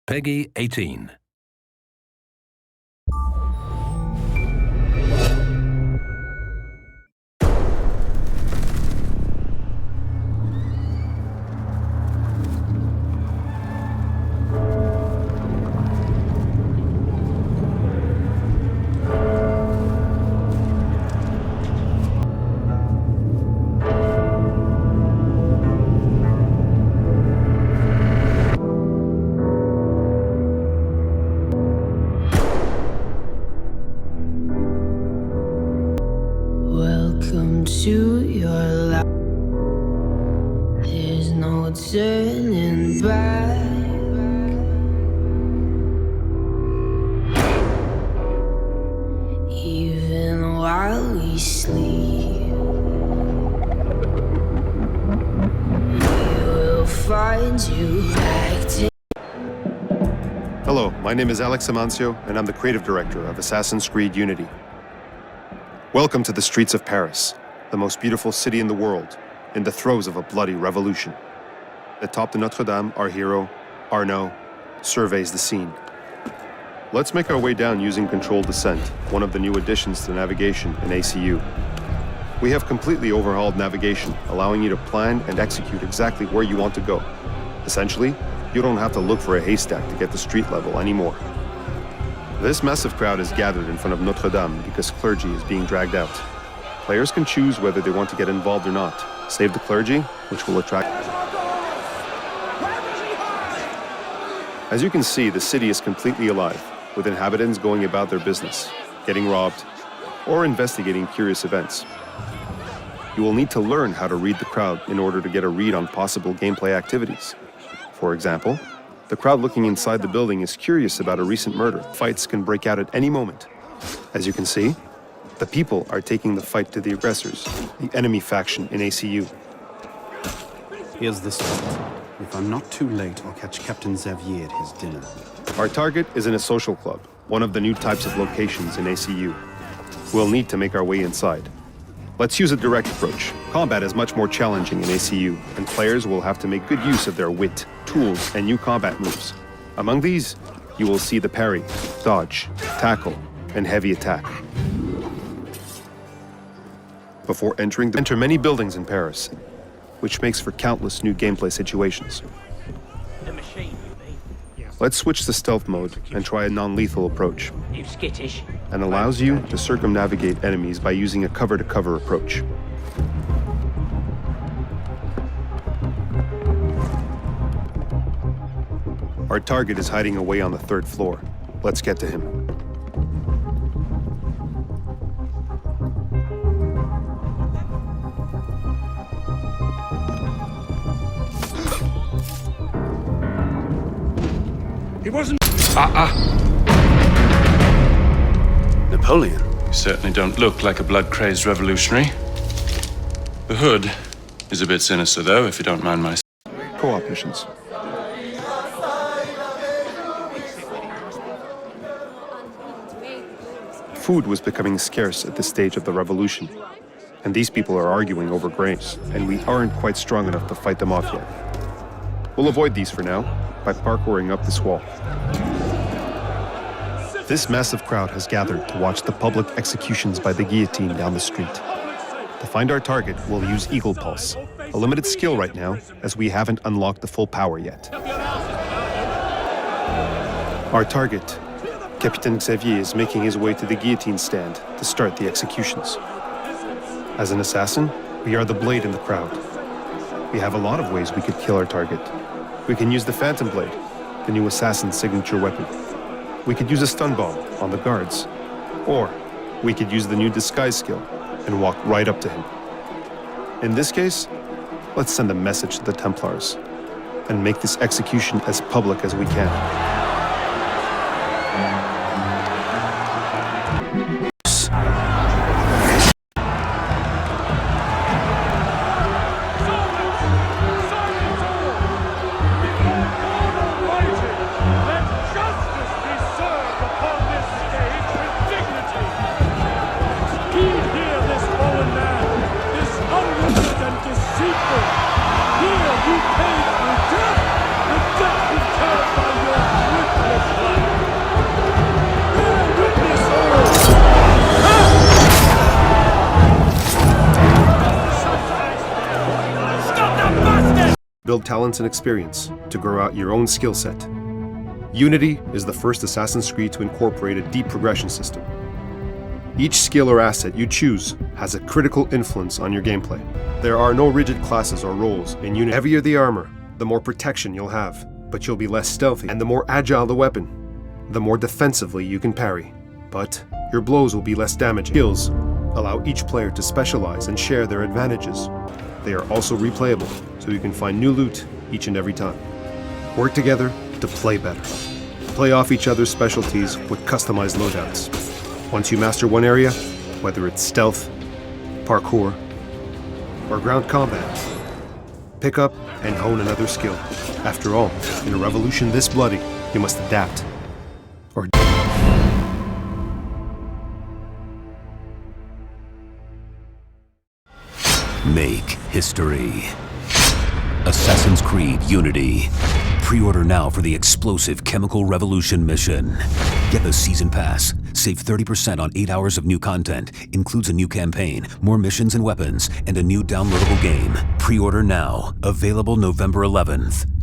Peggy 18. Welcome to your life. There's no turning back. Even while we sleep, we will find you acting. Hello, my name is Alex Amancio, and I'm the creative director of Assassin's Creed Unity. Welcome to the streets of Paris, the most beautiful city in the world, in the throes of a bloody revolution. Atop the Notre Dame, our hero, Arno, surveys the scene. Let's make our way down using controlled descent, one of the new additions to navigation in ACU. We have completely overhauled navigation, allowing you to plan and execute exactly where you want to go. Essentially, you don't have to look for a haystack to get to street level anymore. This massive crowd is gathered in front of Notre Dame because clergy is being dragged out. Players can choose whether they want to get involved or not. Save the clergy, which will attract... As you can see, the city is completely alive, with inhabitants going about their business, getting robbed, or investigating curious events. You will need to learn how to read the crowd in order to get a read on possible gameplay activities. For example, the crowd looking inside the building is curious about a recent murder. Fights can break out at any moment. As you can see, the people are taking the fight to the aggressors, the enemy faction in ACU. Here's the spot. If I'm not too late, I'll catch Captain Xavier at his dinner. Our target is in a social club, one of the new types of locations in ACU. We'll need to make our way inside. Let's use a direct approach. Combat is much more challenging in ACU, and players will have to make good use of their wit, tools, and new combat moves. Among these, you will see the parry, dodge, tackle, and heavy attack. Before enter many buildings in Paris, which makes for countless new gameplay situations. Let's switch to stealth mode and try a non-lethal approach, and allows you to circumnavigate enemies by using a cover-to-cover approach. Our target is hiding away on the 3rd floor. Let's get to him. He wasn't... Napoleon? You certainly don't look like a blood-crazed revolutionary. The hood is a bit sinister, though, if you don't mind my... Co-op missions. Food was becoming scarce at this stage of the revolution, and these people are arguing over grains, and we aren't quite strong enough to fight them off yet. We'll avoid these for now by parkouring up this wall. This massive crowd has gathered to watch the public executions by the guillotine down the street. To find our target, we'll use Eagle Pulse, a limited skill right now, as we haven't unlocked the full power yet. Our target, Captain Xavier, is making his way to the guillotine stand to start the executions. As an assassin, we are the blade in the crowd. We have a lot of ways we could kill our target. We can use the Phantom Blade, the new assassin's signature weapon. We could use a stun bomb on the guards. Or we could use the new disguise skill and walk right up to him. In this case, let's send a message to the Templars and make this execution as public as we can. Here you paid for death, the death incurred by your build talents and experience to grow out your own skill set. Unity is the first Assassin's Creed to incorporate a deep progression system. Each skill or asset you choose has a critical influence on your gameplay. There are no rigid classes or roles in Unity. The heavier the armor, the more protection you'll have, but you'll be less stealthy. And the more agile the weapon, the more defensively you can parry. But your blows will be less damaging. Skills allow each player to specialize and share their advantages. They are also replayable, so you can find new loot each and every time. Work together to play better. Play off each other's specialties with customized loadouts. Once you master one area, whether it's stealth, parkour, or ground combat, pick up and hone another skill. After all, in a revolution this bloody, you must adapt or make history. Assassin's Creed Unity. Pre-order now for the explosive Chemical Revolution mission. Get the Season Pass. Save 30% on 8 hours of new content. Includes a new campaign, more missions and weapons, and a new downloadable game. Pre-order now. Available November 11th.